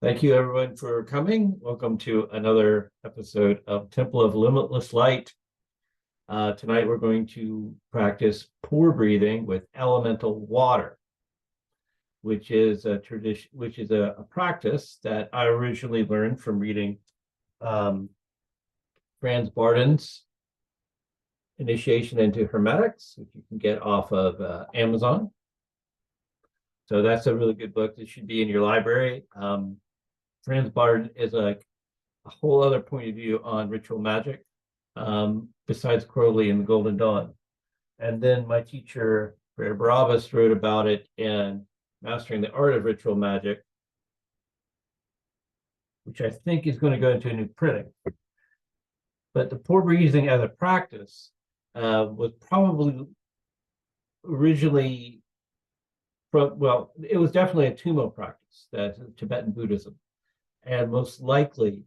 Thank you, everyone, for coming. Welcome to another episode of Temple of Limitless Light. Tonight, we're going to practice pore breathing with elemental water, which is a tradition, which is a practice that I originally learned from reading Franz Bardon's Initiation into Hermetics, which you can get off of Amazon. So that's a really good book that should be in your library. Franz Bardon is a whole other point of view on ritual magic, besides Crowley and the Golden Dawn. And then my teacher, Pore Breathing, wrote about it in Mastering the Art of Ritual Magic, which I think is going to go into a new printing. But the pore breathing as a practice was probably originally, well, it was definitely a Tummo practice, that's Tibetan Buddhism. And most likely,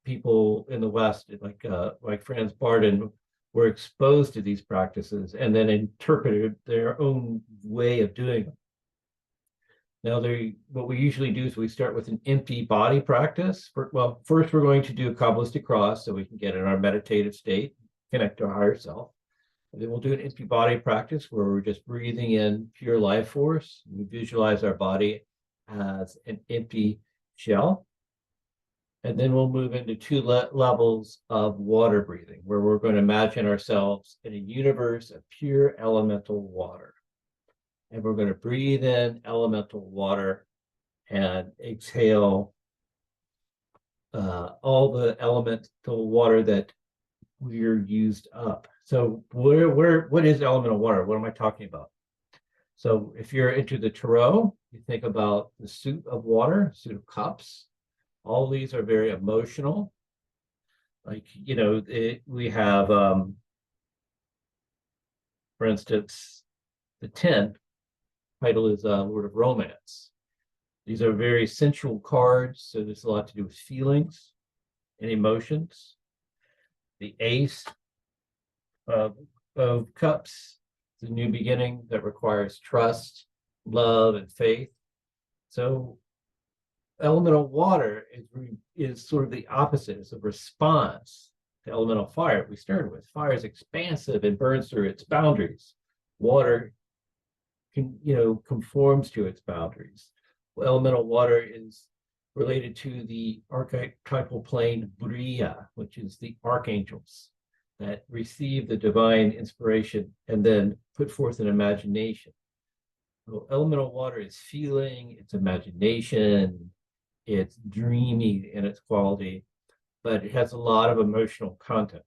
people in the West, like Franz Bardon, were exposed to these practices and then interpreted their own way of doing them. Now, what we usually do is we start with an empty body practice. First, we're going to do a Qabalastic Cross so we can get in our meditative state, connect to our higher self. And then we'll do an empty body practice where we're just breathing in pure life force. We visualize our body as an empty shell. And then we'll move into two levels of water breathing, where we're going to imagine ourselves in a universe of pure elemental water. And we're going to breathe in elemental water and exhale all the elemental water that we're used up. So what is elemental water? What am I talking about? So if you're into the tarot, you think about the suit of water, suit of cups. All these are very emotional. Like, we have, for instance, the 10 title is Lord of Romance. These are very sensual cards, so there's a lot to do with feelings and emotions. The Ace of Cups, the new beginning that requires trust, love, and faith. So elemental water is sort of the opposite. It's a response to elemental fire. We started with fire is expansive and burns through its boundaries. Water conforms to its boundaries. Well, elemental water is related to the archetypal plane Buriya, which is the archangels that receive the divine inspiration and then put forth an imagination. So elemental water is feeling, it's imagination, it's dreamy in its quality, but it has a lot of emotional content.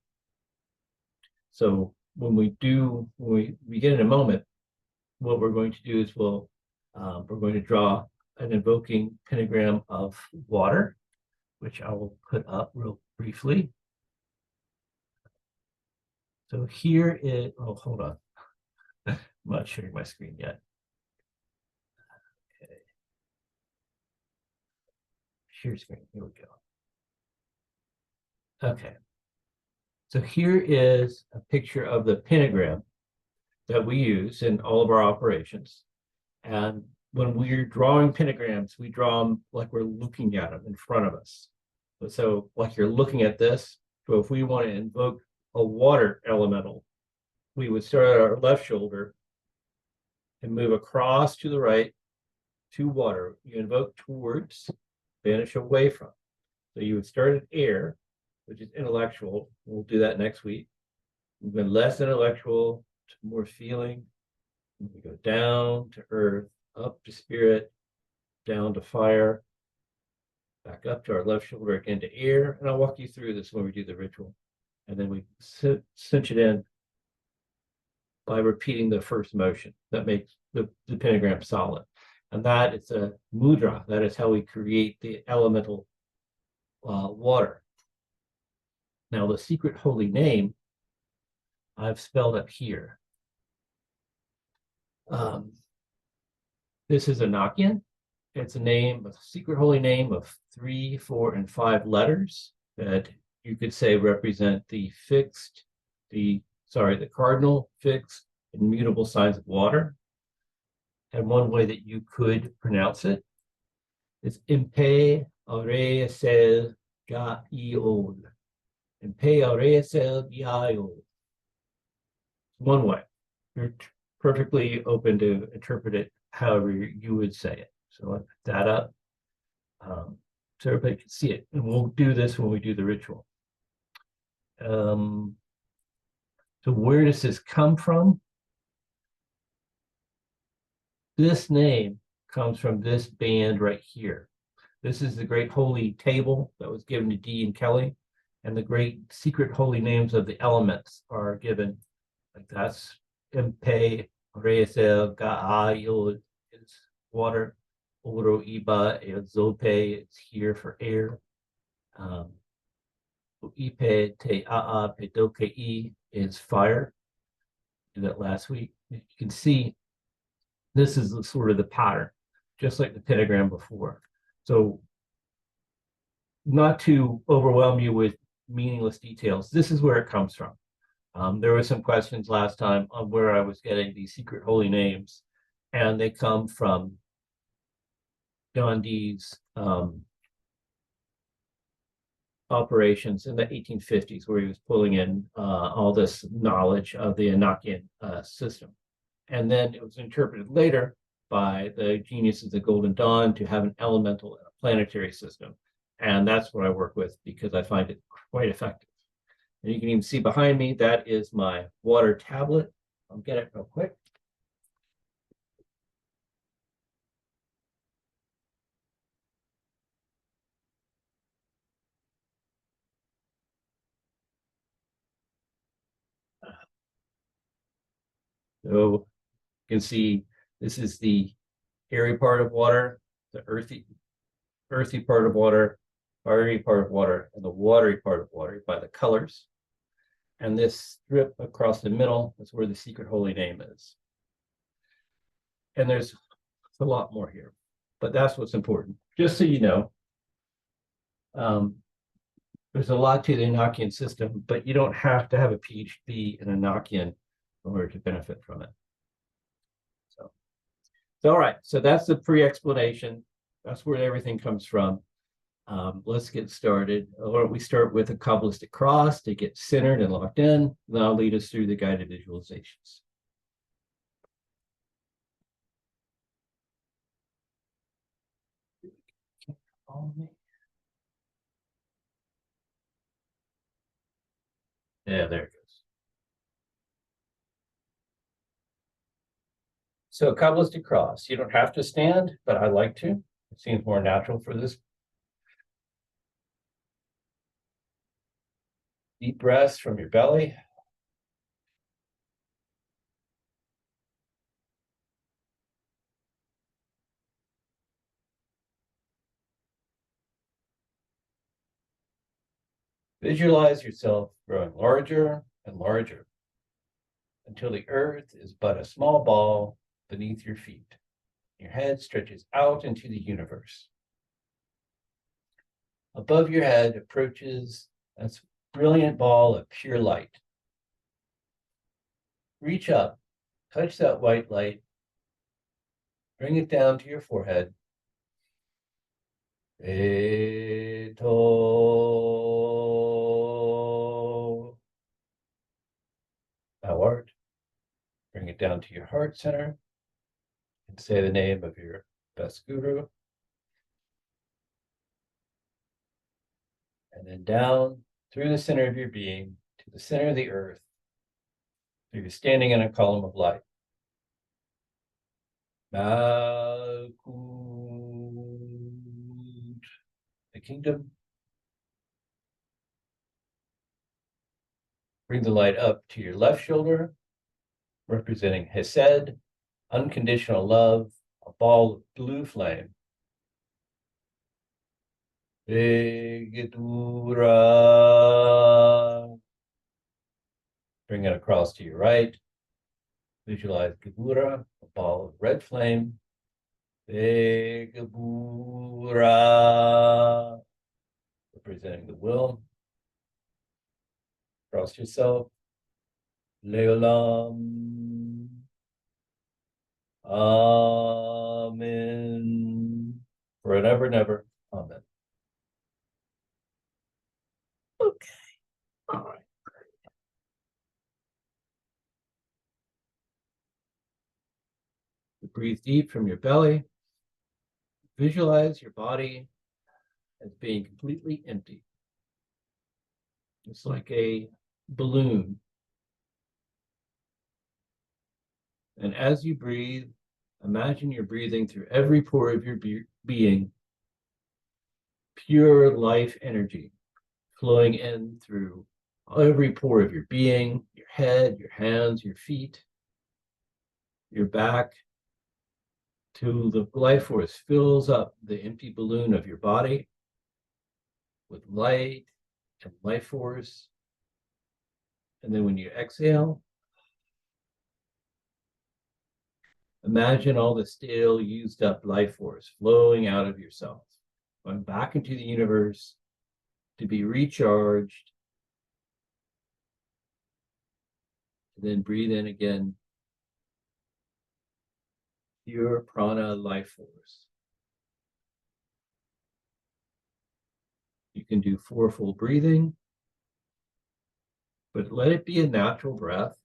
So when we begin in a moment, what we're going to do is we're going to draw an invoking pentagram of water, which I will put up real briefly. So here is, oh, hold on. I'm not sharing my screen yet. Okay. Share screen, here we go. Okay. So here is a picture of the pentagram that we use in all of our operations. And when we're drawing pentagrams, we draw them like we're looking at them in front of us. So like you're looking at this, so if we want to invoke a water elemental, we would start at our left shoulder and move across to the right to water. You invoke towards, vanish away from. So you would start at air, which is intellectual. We'll do that next week. We've been less intellectual to more feeling. We go down to earth, up to spirit, down to fire, back up to our left shoulder, again to air. And I'll walk you through this when we do the ritual. And then we cinch it in by repeating the first motion. That makes the pentagram solid. And that is a mudra. That is how we create the elemental water. Now, the secret holy name I've spelled up here. This is Enochian. It's a secret holy name of 3, 4, and 5 letters that you could say represent the cardinal, fixed, and mutable signs of water. And one way that you could pronounce it It's Empay ArEssEl Ga-Ee-Ol. Empay ArEssEl Ga-Ee-Ol. One way. You're perfectly open to interpret it however you would say it. So I put that up so everybody can see it. And we'll do this when we do the ritual. So where does this come from? This name comes from this band right here. This is the great holy table that was given to Dee and Kelly, and the great secret holy names of the elements are given. Like that's Empay ArEssEl Ga-Ee-Ol is water. Oro Iba Zope is here for air. Ipe Te Aa Pedoke is fire. Did that last week. You can see this is sort of the pattern, just like the pentagram before. So not to overwhelm you with meaningless details, this is where it comes from. There were some questions last time on where I was getting these secret holy names, and they come from John Dee's operations in the 1850s, where he was pulling in all this knowledge of the Enochian system. And then it was interpreted later by the geniuses of the Golden Dawn to have an elemental and a planetary system. And that's what I work with because I find it quite effective. And you can even see behind me, that is my water tablet. I'll get it real quick. So you can see this is the airy part of water, the earthy part of water, fiery part of water, and the watery part of water by the colors. And this strip across the middle is where the secret holy name is. And there's a lot more here, but that's what's important. Just so you know, there's a lot to the Enochian system, but you don't have to have a PhD in Enochian in order to benefit from it. So all right, so that's the pre-explanation. That's where everything comes from. Let's get started. Why don't we start with a Qabalastic cross to get centered and locked in, then I'll lead us through the guided visualizations. Yeah, there it goes. So Qabalastic cross, you don't have to stand, but I like to. It seems more natural for this. Deep breaths from your belly. Visualize yourself growing larger and larger until the earth is but a small ball beneath your feet. Your head stretches out into the universe. Above your head approaches a brilliant ball of pure light. Reach up, touch that white light, bring it down to your forehead. Thou art. Bring it down to your heart center and say the name of your best guru. And then down through the center of your being to the center of the earth. So you're standing in a column of light. Malkut, the kingdom. Bring the light up to your left shoulder, representing Hesed, unconditional love, a ball of blue flame. Gedura. Bring it across to your right. Visualize Gebura, a ball of red flame. Gebura, representing the will. Cross yourself. Leolam. Amen. forever and ever and ever. Amen. Okay. All right. Breathe deep from your belly. Visualize your body as being completely empty. It's like a balloon. And as you breathe, imagine you're breathing through every pore of your being, pure life energy flowing in through every pore of your being, your head, your hands, your feet, your back, till the life force fills up the empty balloon of your body with light and life force. And then when you exhale, imagine all the stale, used up life force flowing out of yourself, going back into the universe to be recharged. And then breathe in again, pure prana life force. You can do 4 full breathing, but let it be a natural breath.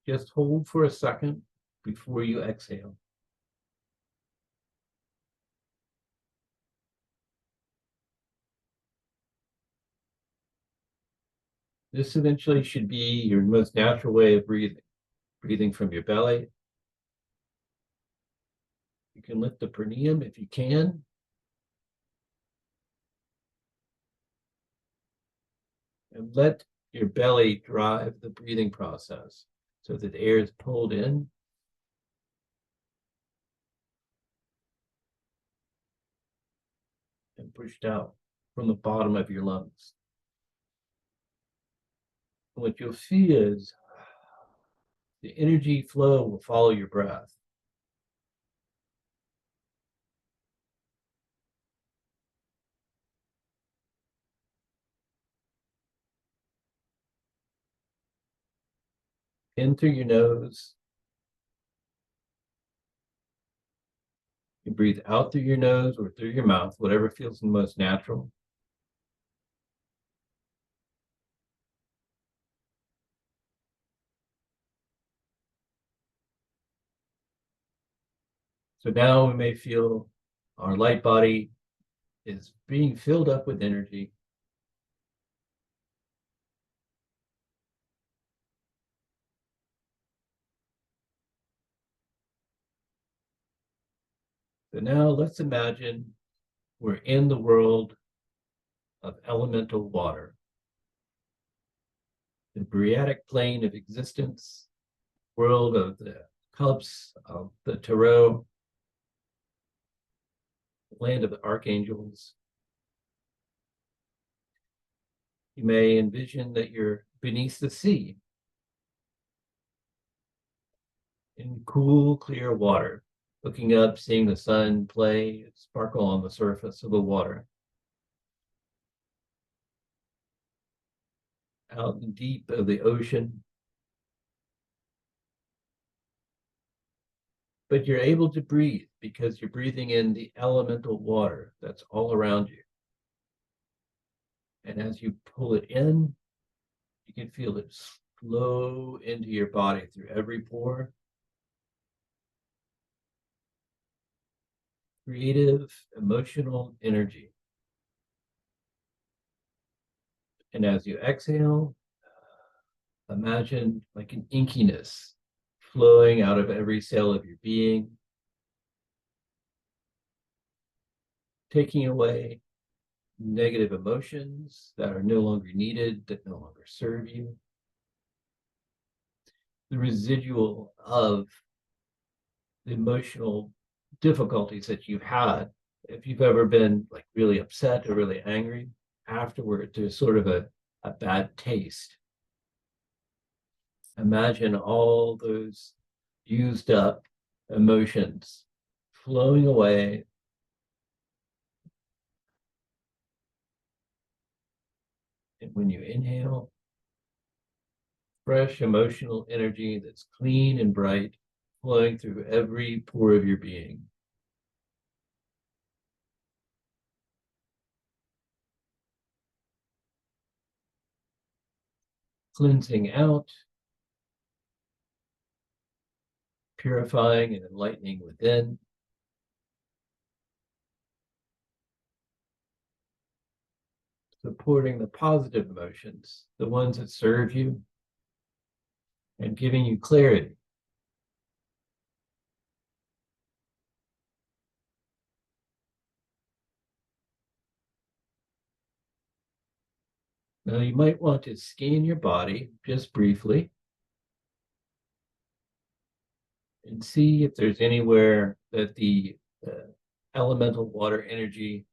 Just hold for a second before you exhale. This eventually should be your most natural way of breathing. Breathing from your belly. You can lift the perineum if you can. And let your belly drive the breathing process so that the air is pulled in and pushed out from the bottom of your lungs. And what you'll see is the energy flow will follow your breath. In through your nose. You breathe out through your nose or through your mouth, whatever feels the most natural. So now we may feel our light body is being filled up with energy. So now let's imagine we're in the world of elemental water, the Briatic plane of existence, world of the cups, of the tarot, land of the archangels. You may envision that you're beneath the sea in cool, clear water, looking up, seeing the sun play, sparkle on the surface of the water. Out in the deep of the ocean. But you're able to breathe because you're breathing in the elemental water that's all around you. And as you pull it in, you can feel it flow into your body through every pore. Creative, emotional energy. And as you exhale, imagine like an inkiness flowing out of every cell of your being, taking away negative emotions that are no longer needed, that no longer serve you. The residual of the emotional difficulties that you've had. If you've ever been like really upset or really angry, afterward there's sort of a bad taste. Imagine all those used up emotions flowing away. And when you inhale, fresh emotional energy that's clean and bright flowing through every pore of your being. Cleansing out, purifying and enlightening within. Supporting the positive emotions, the ones that serve you, and giving you clarity. Now, you might want to scan your body just briefly and see if there's anywhere that the elemental water energy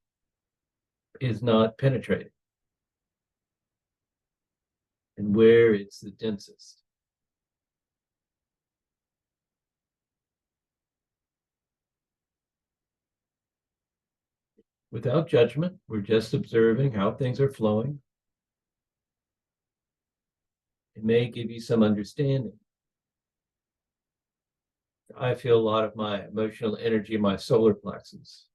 is not penetrating and where it's the densest. Without judgment, we're just observing how things are flowing. It may give you some understanding. I feel a lot of my emotional energy in my solar plexus.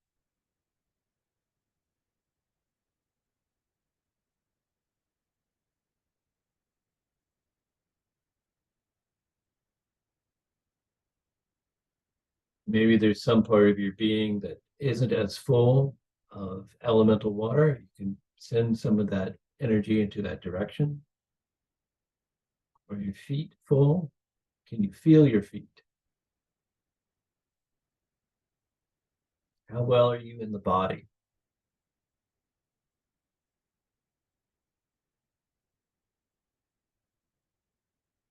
Maybe there's some part of your being that isn't as full of elemental water. You can send some of that energy into that direction. Are your feet full? Can you feel your feet? How well are you in the body?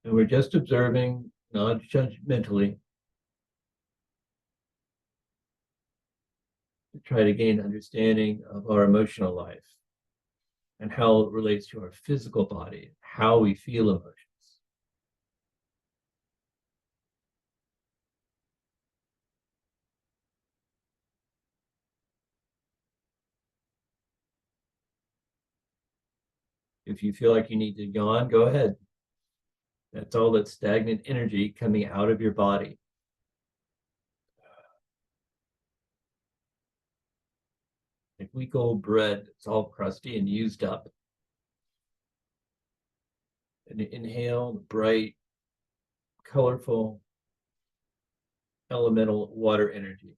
And we're just observing, not judgmentally, to try to gain understanding of our emotional life and how it relates to our physical body, how we feel emotions. If you feel like you need to yawn, go ahead. That's all that stagnant energy coming out of your body. Like week old bread, it's all crusty and used up. And inhale the bright, colorful, elemental water energy.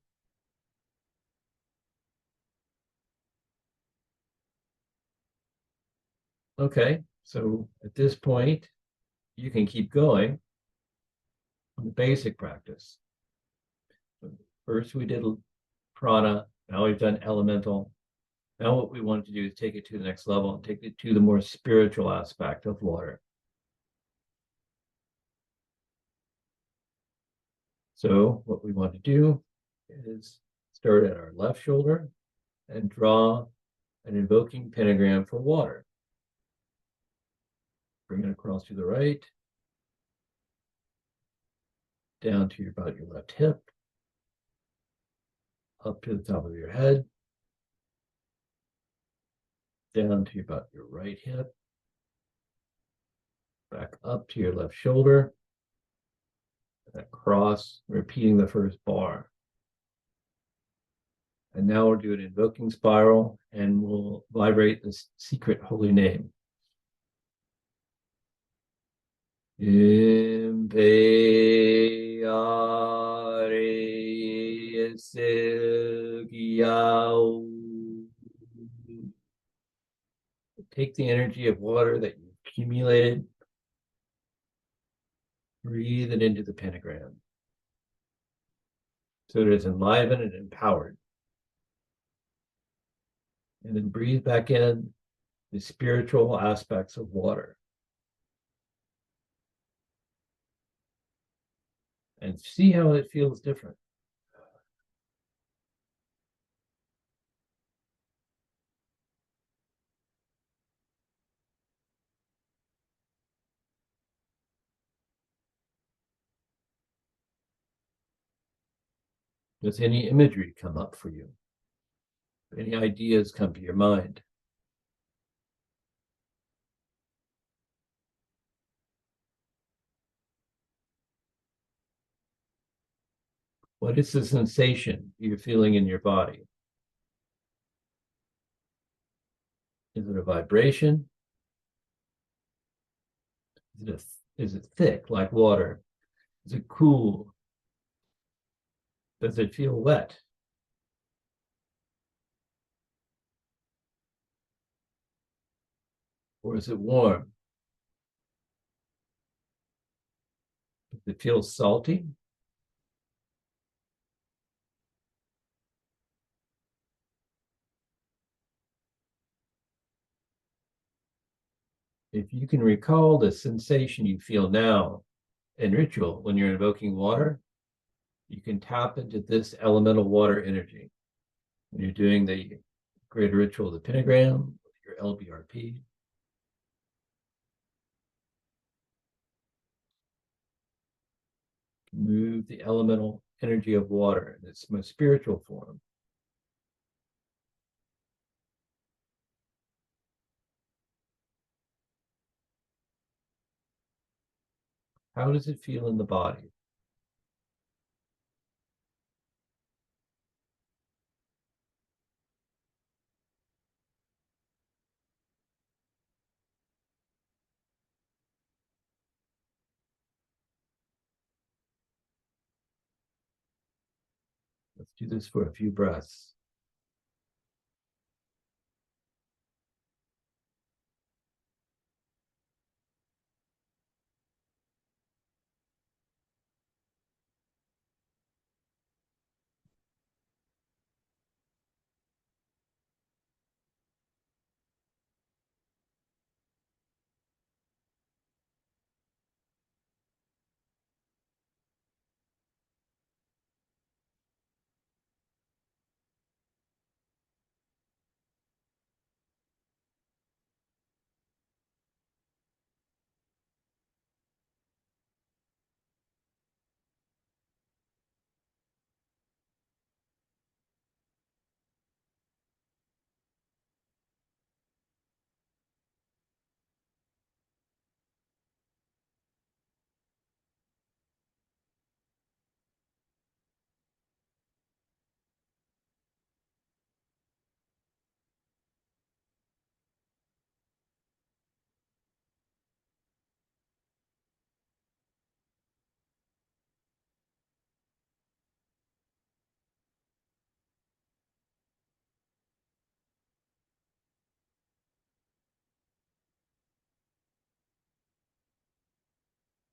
Okay, so at this point, you can keep going on the basic practice. First, we did prana. Now we've done elemental. Now what we want to do is take it to the next level and take it to the more spiritual aspect of water. So what we want to do is start at our left shoulder and draw an invoking pentagram for water. Bring it across to the right, down to about your left hip, up to the top of your head, down to about your right hip, back up to your left shoulder, and across, repeating the first bar. And now we'll do an invoking spiral and we'll vibrate this secret holy name. Empay ArEssEl Ga-Ee-Ol. Take the energy of water that you've accumulated, breathe it into the pentagram so that it's enlivened and empowered. And then breathe back in the spiritual aspects of water. And see how it feels different. Does any imagery come up for you? Any ideas come to your mind? What is the sensation you're feeling in your body? Is it a vibration? Is it thick like water? Is it cool? Does it feel wet? Or is it warm? Does it feel salty? If you can recall the sensation you feel now in ritual when you're invoking water, you can tap into this elemental water energy. When you're doing the greater ritual of the pentagram, your LBRP, move the elemental energy of water in its most spiritual form. How does it feel in the body? Let's do this for a few breaths.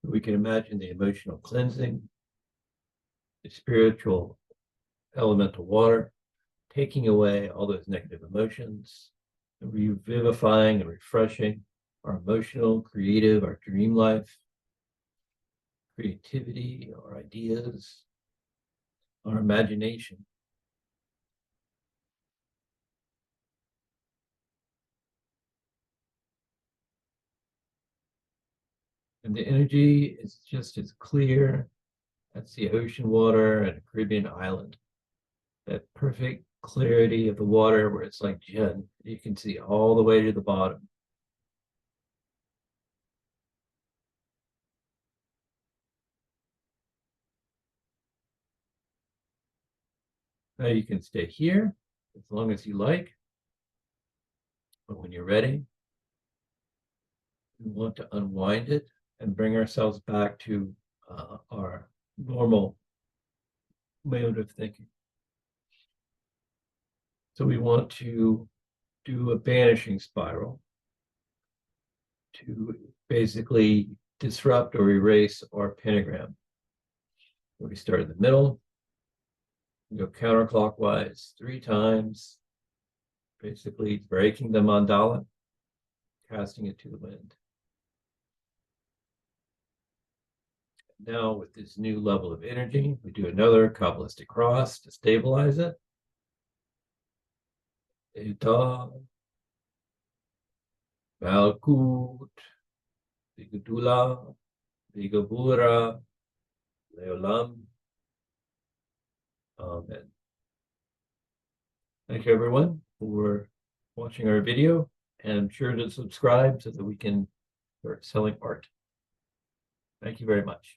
We can imagine the emotional cleansing, the spiritual elemental water, taking away all those negative emotions, revivifying and refreshing our emotional, creative, our dream life, creativity, our ideas, our imagination. And the energy is just as clear as the ocean water at a Caribbean island. That perfect clarity of the water where it's like gin. You can see all the way to the bottom. Now you can stay here as long as you like. But when you're ready, we want to unwind it and bring ourselves back to our normal mode of thinking. So we want to do a banishing spiral to basically disrupt or erase our pentagram. We start in the middle, we go counterclockwise 3 times, basically breaking the mandala, casting it to the wind. Now with this new level of energy, we do another Qabalastic Cross to stabilize it. Eta, Malkut, Vigadula, Vigabura, Leolam. Amen. Thank you everyone for watching our video, and I'm sure to subscribe so that we can start selling art. Thank you very much.